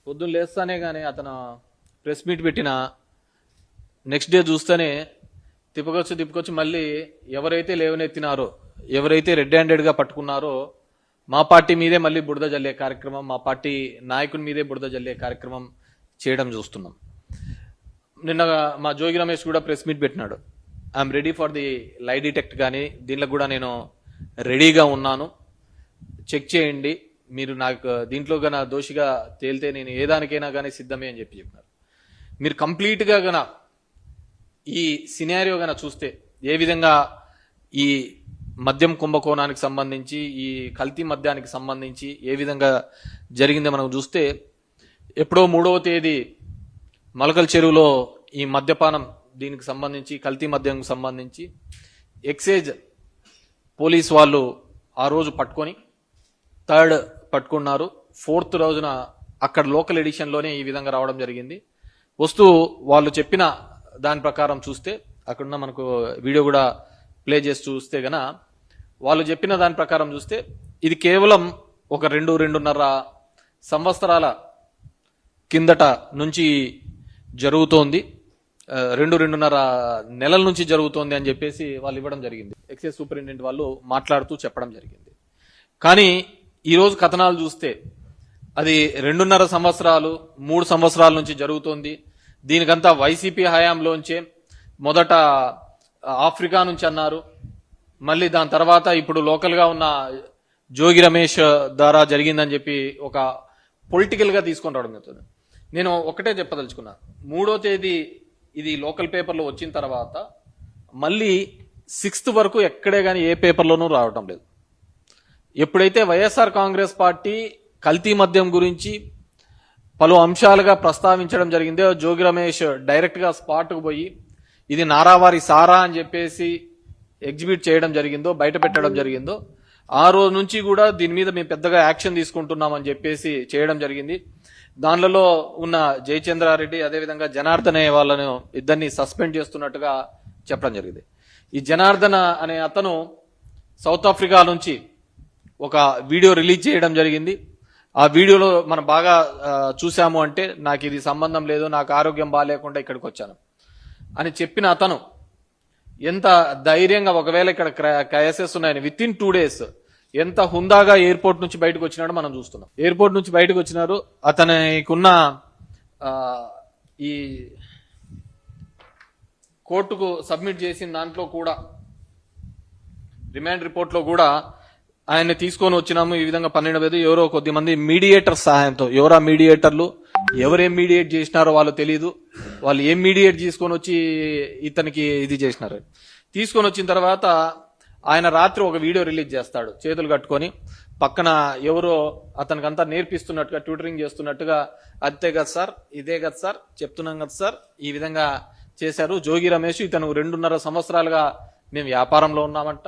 పొద్దున్న లేస్తానే కానీ అతను ప్రెస్ మీట్ పెట్టిన నెక్స్ట్ డే చూస్తేనే తిప్పుకొచ్చి మళ్ళీ ఎవరైతే లేవనెత్తినారో, ఎవరైతే రెడ్ హ్యాండెడ్గా పట్టుకున్నారో మా పార్టీ మీదే మళ్ళీ బురద జల్లే కార్యక్రమం, మా పార్టీ నాయకుని మీదే బురద జల్లే కార్యక్రమం చేయడం చూస్తున్నాం. నిన్న మా జోగి రమేష్ కూడా ప్రెస్ మీట్ పెట్టినాడు. ఐఎమ్ రెడీ ఫర్ ది లై డిటెక్ట్, కానీ దీంట్లో కూడా నేను రెడీగా ఉన్నాను, చెక్ చేయండి, మీరు నాకు దీంట్లో గన దోషిగా తేలితే నేను ఏ దానికైనా కానీ సిద్ధమే అని చెప్పినారు. మీరు కంప్లీట్గా గన ఈ సినారియో గన చూస్తే ఏ విధంగా ఈ మద్యం కుంభకోణానికి సంబంధించి, ఈ కల్తీ మద్యానికి సంబంధించి ఏ విధంగా జరిగిందో మనం చూస్తే, ఎప్పుడో 3వ తేదీ మలకల్ చెరువులో ఈ మద్యపానం దీనికి సంబంధించి, కల్తీ మద్యంకి సంబంధించి ఎక్సైజ్ పోలీస్ వాళ్ళు ఆ రోజు పట్టుకొని 3rd పట్టుకున్నారు. 4th రోజున అక్కడ లోకల్ ఎడిషన్లోనే ఈ విధంగా రావడం జరిగింది. వస్తూ వాళ్ళు చెప్పిన దాని ప్రకారం చూస్తే, అక్కడున్న మనకు వీడియో కూడా ప్లే చేసి చూస్తే గన వాళ్ళు చెప్పిన దాని ప్రకారం చూస్తే ఇది కేవలం ఒక 2-2.5 సంవత్సరాల కిందట నుంచి జరుగుతోంది, 2-2.5 నెలల నుంచి జరుగుతోంది అని చెప్పేసి వాళ్ళు ఇవ్వడం జరిగింది. ఎక్సైజ్ సూపరింటెండెంట్ వాళ్ళు మాట్లాడుతూ చెప్పడం జరిగింది. కానీ ఈరోజు కథనాలు చూస్తే అది 2.5 సంవత్సరాలు 3 సంవత్సరాల నుంచి జరుగుతోంది. దీనికంతా వైసీపీ హయాంలోంచే మొదట ఆఫ్రికా నుంచి అన్నారు, మళ్ళీ దాని తర్వాత ఇప్పుడు లోకల్గా ఉన్న జోగి రమేష్ ద్వారా జరిగిందని చెప్పి ఒక పొలిటికల్గా తీసుకొని రావడం జరుగుతుంది. నేను ఒకటే చెప్పదలుచుకున్నా, 3వ తేదీ ఇది లోకల్ పేపర్లో వచ్చిన తర్వాత మళ్ళీ 6th వరకు ఎక్కడే కానీ ఏ పేపర్లోనూ రావటం లేదు. ఎప్పుడైతే వైఎస్ఆర్ కాంగ్రెస్ పార్టీ కల్తీ మద్యం గురించి పలు అంశాలుగా ప్రస్తావించడం జరిగిందో, జోగి రమేష్ డైరెక్ట్గా స్పాట్కు పోయి ఇది నారావారి సారా అని చెప్పేసి ఎగ్జిబిట్ చేయడం జరిగిందో, బయట పెట్టడం జరిగిందో, ఆ రోజు నుంచి కూడా దీని మీద మేము పెద్దగా యాక్షన్ తీసుకుంటున్నామని చెప్పేసి చేయడం జరిగింది. దానిలో ఉన్న జయచంద్రారెడ్డి అదేవిధంగా జనార్దన్ అనే వాళ్ళను ఇద్దరిని సస్పెండ్ చేస్తున్నట్టుగా చెప్పడం జరిగింది. ఈ జనార్దన్ అనే అతను సౌత్ ఆఫ్రికా నుంచి ఒక వీడియో రిలీజ్ చేయడం జరిగింది. ఆ వీడియోలో మనం బాగా చూసాము అంటే, నాకు ఇది సంబంధం లేదు, నాకు ఆరోగ్యం బాగాలేకుండా ఇక్కడికి వచ్చాను అని చెప్పిన అతను ఎంత ధైర్యంగా, ఒకవేళ ఇక్కడ కేసెస్ ఉన్నాయని విత్ ఇన్ 2 days ఎంత హుందాగా ఎయిర్పోర్ట్ నుంచి బయటకు వచ్చినాడో మనం చూస్తున్నాం. ఎయిర్పోర్ట్ నుంచి బయటకు వచ్చినారు. అతనికున్న ఈ కోర్టుకు సబ్మిట్ చేసిన దాంట్లో కూడా, రిమాండ్ రిపోర్ట్లో కూడా ఆయన్ని తీసుకొని వచ్చినాము, ఈ విధంగా 12 ఎవరో కొద్దిమంది మీడియేటర్ సహాయంతో, ఎవరా మీడియేటర్లు, ఎవరేం మీడియేట్ చేసినారో వాళ్ళు తెలియదు, వాళ్ళు ఏం మీడియేట్ తీసుకొని వచ్చి ఇతనికి ఇది చేసినారు. తీసుకొని వచ్చిన తర్వాత ఆయన రాత్రి ఒక వీడియో రిలీజ్ చేస్తాడు, చేతులు కట్టుకొని పక్కన ఎవరో అతనికంతా నేర్పిస్తున్నట్టుగా, ట్యూటరింగ్ చేస్తున్నట్టుగా, అంతే కదా సార్, ఇదే కదా సార్, చెప్తున్నాం కదా సార్, ఈ విధంగా చేశారు. జోగి రమేష్ ఇతను 2.5 సంవత్సరాలుగా మేము వ్యాపారంలో ఉన్నామంట,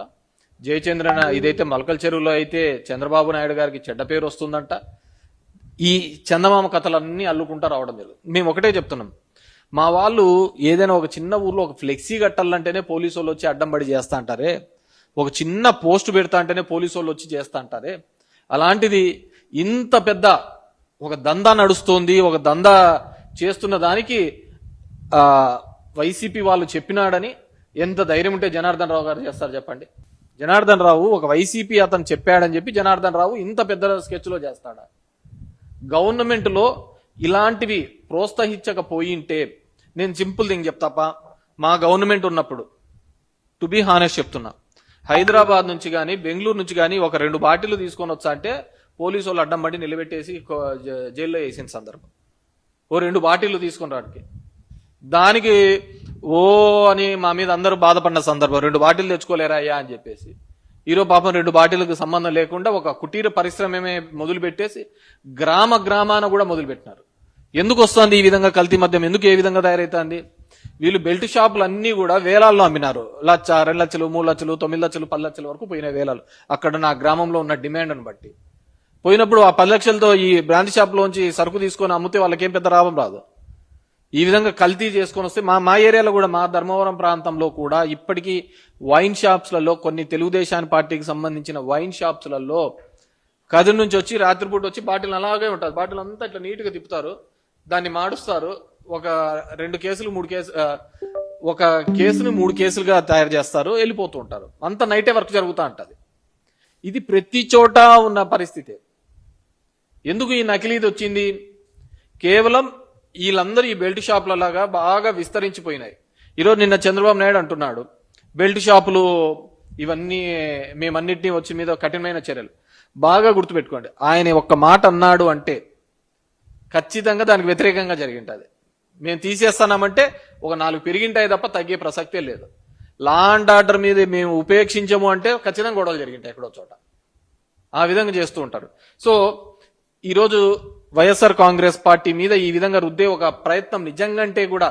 జయచంద్రన ఇదైతే మలకల్ చెరువులో అయితే చంద్రబాబు నాయుడు గారికి చెడ్డ పేరు వస్తుందంట. ఈ చందమామ కథలన్నీ అల్లుకుంటా రావడం జరుగుతుంది. మేము ఒకటే చెప్తున్నాం, మా వాళ్ళు ఏదైనా ఒక చిన్న ఊర్లో ఒక ఫ్లెక్సీ కట్టాలంటేనే పోలీసు వాళ్ళు వచ్చి అడ్డం పడి చేస్తా అంటారే, ఒక చిన్న పోస్ట్ పెడతా అంటేనే పోలీసు వాళ్ళు వచ్చి చేస్తా అంటారే, అలాంటిది ఇంత పెద్ద ఒక దందా నడుస్తోంది, ఒక దందా చేస్తున్న దానికి వైసీపీ వాళ్ళు చెప్పినాడని ఎంత ధైర్యం ఉంటే జనార్దన్ రావు గారు చేస్తారు చెప్పండి? జనార్దన్ రావు ఒక వైసీపీ అతను చెప్పాడని చెప్పి జనార్దన్ రావు ఇంత పెద్ద స్కెచ్లో చేస్తాడా? గవర్నమెంట్లో ఇలాంటివి ప్రోత్సహించకపోయింటే, నేను సింపుల్ థింగ్ చెప్తాప, మా గవర్నమెంట్ ఉన్నప్పుడు టు బీ హానెస్ట్ చెప్తున్నా, హైదరాబాద్ నుంచి కానీ బెంగళూరు నుంచి కానీ ఒక 2 బాటిల్ తీసుకొని వచ్చా అంటే పోలీసు వాళ్ళు అడ్డం పడి నిలబెట్టేసి జైల్లో వేసిన సందర్భం. ఓ 2 బాటిల్ తీసుకొని రావడానికి, దానికి ఓ అని మా మీద అందరూ బాధపడిన సందర్భం, 2 బాటిల్ తెచ్చుకోలేరా అయ్యా అని చెప్పేసి. ఈరోజు పాపం 2 బాటిల్కి సంబంధం లేకుండా ఒక కుటీర పరిశ్రమే మొదలు పెట్టేసి గ్రామాన కూడా మొదలు పెట్టినారు. ఎందుకు వస్తుంది ఈ విధంగా కల్తీ మద్యం? ఎందుకు ఏ విధంగా తయారైతుంది? వీళ్ళు బెల్ట్ షాపులు అన్ని కూడా వేలాల్లో అమ్మినారు. 1,00,000, 2 లక్షలు, 3 లక్షలు, 9 లక్షలు, 10 లక్షల వరకు పోయిన వేలాలు. అక్కడ నా గ్రామంలో ఉన్న డిమాండ్ను బట్టి పోయినప్పుడు ఆ 10 లక్షలతో ఈ బ్రాండ్ షాప్లోంచి సరుకు తీసుకొని అమ్మితే వాళ్ళకేం పెద్ద లాభం రాదు. ఈ విధంగా కల్తీ చేసుకొని వస్తే మా ఏరియాలో కూడా, మా ధర్మవరం ప్రాంతంలో కూడా ఇప్పటికీ వైన్ షాప్స్లలో, కొన్ని తెలుగుదేశం పార్టీకి సంబంధించిన వైన్ షాప్స్లలో కదిరి నుంచి వచ్చి రాత్రిపూట వచ్చి బాటిల్ అలాగే ఉంటుంది, బాటిల్ అంతా ఇట్లా నీట్గా తిప్పుతారు, దాన్ని మాడుస్తారు, ఒక 2 కేసులు 3 కేసు ఒక కేసును 3 కేసులుగా తయారు చేస్తారు, వెళ్ళిపోతూ ఉంటారు. అంత నైటే వర్క్ జరుగుతూ ఉంటుంది. ఇది ప్రతి చోట ఉన్న పరిస్థితి. ఎందుకు ఈ నకిలీది వచ్చింది? కేవలం వీళ్ళందరూ ఈ బెల్ట్ షాపుల లాగా బాగా విస్తరించిపోయినాయి. ఈరోజు నిన్న చంద్రబాబు నాయుడు అంటున్నాడు బెల్ట్ షాపులు ఇవన్నీ మేమన్నిటినీ వచ్చి మీద కఠినమైన చర్యలు. బాగా గుర్తుపెట్టుకోండి, ఆయన ఒక్క మాట అన్నాడు అంటే ఖచ్చితంగా దానికి వ్యతిరేకంగా జరిగింటది. మేము తీసేస్తామంటే ఒక 4 పెరిగింటాయి తప్ప తగ్గే ప్రసక్తే లేదు. లా అండ్ ఆర్డర్ మీద మేము ఉపేక్షించము అంటే ఖచ్చితంగా గొడవలు జరిగింటాయి ఎక్కడో చోట. ఆ విధంగా చేస్తూ ఉంటారు. సో ఈరోజు వైఎస్ఆర్ కాంగ్రెస్ పార్టీ మీద ఈ విధంగా రుద్దే ఒక ప్రయత్నం నిజంగంటే కూడా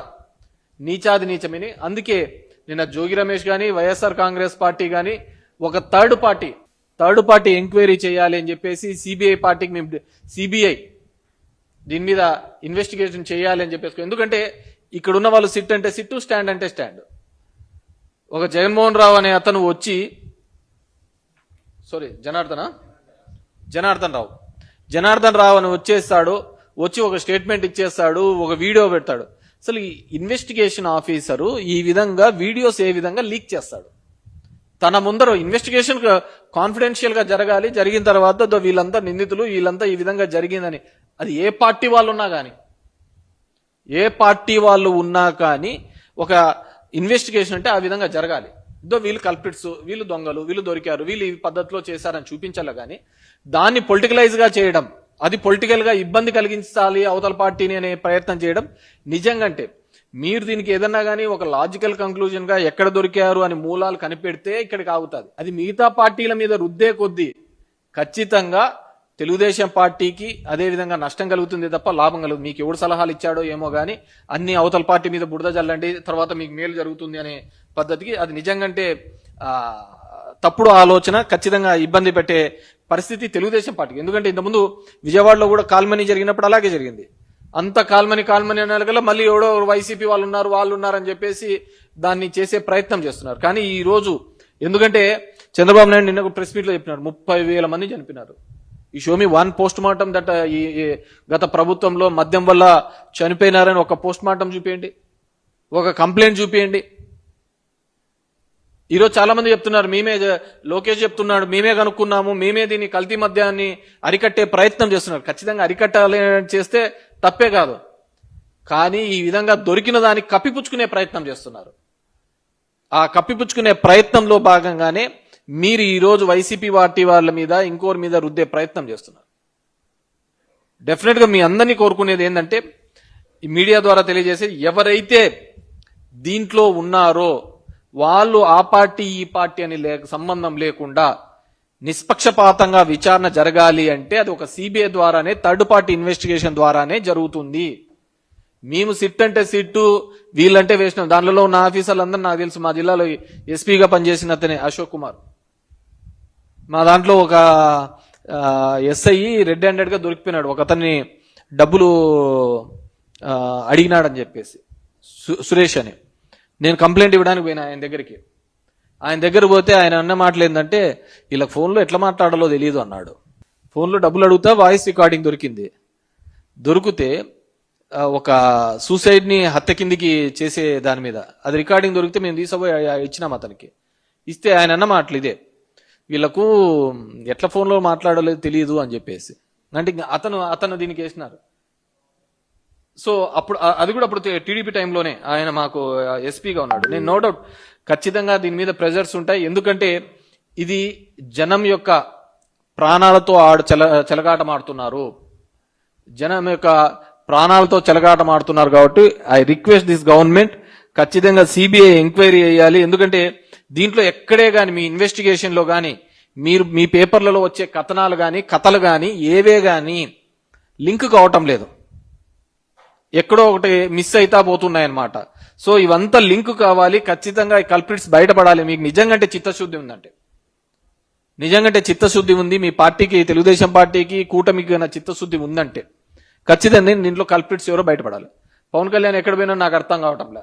నీచాది నీచమని. అందుకే నిన్న జోగి రమేష్ గాని వైఎస్ఆర్ కాంగ్రెస్ పార్టీ గాని ఒక థర్డ్ పార్టీ ఎంక్వైరీ చేయాలి అని చెప్పేసి సిబిఐ పార్టీకి మేము సిబిఐ దీని మీద ఇన్వెస్టిగేషన్ చేయాలి అని చెప్పేసి. ఎందుకంటే ఇక్కడ ఉన్న వాళ్ళు సిట్ అంటే సిట్టు, స్టాండ్ అంటే స్టాండ్. ఒక జగన్మోహన్ రావు అనే అతను వచ్చి జనార్దన్ రావు అని వచ్చేస్తాడు, వచ్చి ఒక స్టేట్మెంట్ ఇచ్చేస్తాడు, ఒక వీడియో పెడతాడు. అసలు ఈ ఇన్వెస్టిగేషన్ ఆఫీసరు ఈ విధంగా వీడియోస్ ఏ విధంగా లీక్ చేస్తాడు? తన ముందర ఇన్వెస్టిగేషన్ కాన్ఫిడెన్షియల్ గా జరగాలి, జరిగిన తర్వాత వీళ్ళంతా నిందితులు, వీళ్ళంతా ఈ విధంగా జరిగిందని. అది ఏ పార్టీ వాళ్ళు ఉన్నా కానీ ఒక ఇన్వెస్టిగేషన్ అంటే ఆ విధంగా జరగాలి. వీళ్ళు కల్ప్రిట్స్, వీళ్ళు దొంగలు, వీళ్ళు దొరికారు, వీళ్ళు ఈ పద్ధతిలో చేశారని చూపించాలి. కానీ దాన్ని పొలిటికలైజ్ గా చేయడం, అది పొలిటికల్ గా ఇబ్బంది కలిగించాలి అవతల పార్టీని అనే ప్రయత్నం చేయడం నిజంగా అంటే మీరు దీనికి ఏదన్నా కానీ ఒక లాజికల్ కంక్లూజన్ గా ఎక్కడ దొరికారు అని మూలాలు కనిపెడితే ఇక్కడికి ఆగుతుంది. అది మిగతా పార్టీల మీద రుద్దే కొద్దీ ఖచ్చితంగా తెలుగుదేశం పార్టీకి అదే విధంగా నష్టం కలుగుతుంది తప్ప లాభం కలుగుతుంది. మీకు ఎవడు సలహాలు ఇచ్చాడో ఏమో కానీ అన్ని అవతల పార్టీ మీద బురద జల్లండి తర్వాత మీకు మేలు జరుగుతుంది అనే పద్ధతికి అది నిజంగంటే తప్పుడు ఆలోచన, ఖచ్చితంగా ఇబ్బంది పెట్టే పరిస్థితి తెలుగుదేశం పార్టీకి. ఎందుకంటే ఇంతకుముందు విజయవాడలో కూడా కాల్మనీ జరిగినప్పుడు అలాగే జరిగింది. అంత కాల్మనీ అనగల మళ్ళీ ఎవడో వైసీపీ వాళ్ళు ఉన్నారని చెప్పేసి దాన్ని చేసే ప్రయత్నం చేస్తున్నారు. కానీ ఈ రోజు ఎందుకంటే చంద్రబాబు నాయుడు నిన్న ప్రెస్ మీట్ లో చెప్పినారు 30,000 మంది చనిపోయినారు. ఈ షోమి 1 పోస్ట్ మార్టం దట్ ఈ గత ప్రభుత్వంలో మద్యం వల్ల చనిపోయినారని ఒక పోస్ట్ మార్టం చూపించండి, ఒక కంప్లైంట్ చూపించండి. ఈరోజు చాలా మంది చెప్తున్నారు, లోకేష్ చెప్తున్నాడు మేమే కనుక్కున్నాము, మేమే దీన్ని కల్తీ మద్యాన్ని అరికట్టే ప్రయత్నం చేస్తున్నారు. ఖచ్చితంగా అరికట్టాలి చేస్తే తప్పే కాదు, కానీ ఈ విధంగా దొరికిన దాన్ని కప్పిపుచ్చుకునే ప్రయత్నం చేస్తున్నారు. ఆ కప్పిపుచ్చుకునే ప్రయత్నంలో భాగంగానే మీరు ఈరోజు వైసీపీ పార్టీ వాళ్ళ మీద ఇంకోరి మీద రుద్దే ప్రయత్నం చేస్తున్నారు. డెఫినెట్ గా మీ అందరినీ కోరుకునేది ఏంటంటే ఈ మీడియా ద్వారా తెలియజేసేది, ఎవరైతే దీంట్లో ఉన్నారో వాళ్ళు ఆ పార్టీ ఈ పార్టీ అని సంబంధం లేకుండా నిష్పక్షపాతంగా విచారణ జరగాలి అంటే అది ఒక సిబిఐ ద్వారానే, థర్డ్ పార్టీ ఇన్వెస్టిగేషన్ ద్వారానే జరుగుతుంది. మేము సిట్ అంటే సిట్టు, వీళ్ళంటే వేసినాం. దానిలో ఉన్న ఆఫీసర్లందరూ నాకు తెలుసు. మా జిల్లాలో ఎస్పీగా పనిచేసిన అతనే అశోక్ కుమార్. మా దాంట్లో ఒక ఎస్ఐ రెడ్ హ్యాండెడ్ గా దొరికిపోయినాడు, ఒక అతన్ని డబ్బులు అడిగినాడని చెప్పేసి, సురేష్ అని. నేను కంప్లైంట్ ఇవ్వడానికి పోయినా ఆయన దగ్గర పోతే ఆయన అన్న మాటలు ఏంటంటే వీళ్ళకి ఫోన్లో ఎట్లా మాట్లాడాలో తెలియదు అన్నాడు. ఫోన్లో డబ్బులు అడుగుతా వాయిస్ రికార్డింగ్ దొరికితే ఒక సూసైడ్ ని హత్య కిందికి చేసే దాని మీద అది రికార్డింగ్ దొరికితే మేము తీసుకుపోయి ఇచ్చినాం అతనికి. ఇస్తే ఆయన అన్న మాటలు ఇదే, వీళ్ళకు ఎట్లా ఫోన్లో మాట్లాడలేదు తెలియదు అని చెప్పేసి. అంటే అతను దీనికి వేసినారు. సో అప్పుడు అది కూడా అప్పుడు టీడీపీ టైంలోనే ఆయన మాకు ఎస్పీగా ఉన్నాడు. నేను నో డౌట్ ఖచ్చితంగా దీని మీద ప్రెజర్స్ ఉంటాయి. ఎందుకంటే ఇది జనం యొక్క ప్రాణాలతో చెలగాటమాడుతున్నారు, జనం యొక్క ప్రాణాలతో చెలగాటమాడుతున్నారు. కాబట్టి ఐ రిక్వెస్ట్ దిస్ గవర్నమెంట్ ఖచ్చితంగా సిబిఐ ఎంక్వైరీ చేయాలి. ఎందుకంటే దీంట్లో ఎక్కడే గాని మీ ఇన్వెస్టిగేషన్ లో గాని మీరు మీ పేపర్లలో వచ్చే కథనాలు గాని కథలు గాని ఏవే గాని లింక్ కావటం లేదు, ఎక్కడో ఒకటి మిస్ అయితా పోతున్నాయన్నమాట. సో ఇవంతా లింక్ కావాలి, ఖచ్చితంగా ఈ కల్ప్రిట్స్ బయటపడాలి. మీకు నిజంగా చిత్తశుద్ధి ఉంది, మీ పార్టీకి తెలుగుదేశం పార్టీకి కూటమికి చిత్తశుద్ధి ఉందంటే ఖచ్చితంగా దీంట్లో కల్ప్రిట్స్ ఎవరో బయటపడాలి. పవన్ కళ్యాణ్ ఎక్కడ పోయినా నాకు అర్థం కావటం లేదు.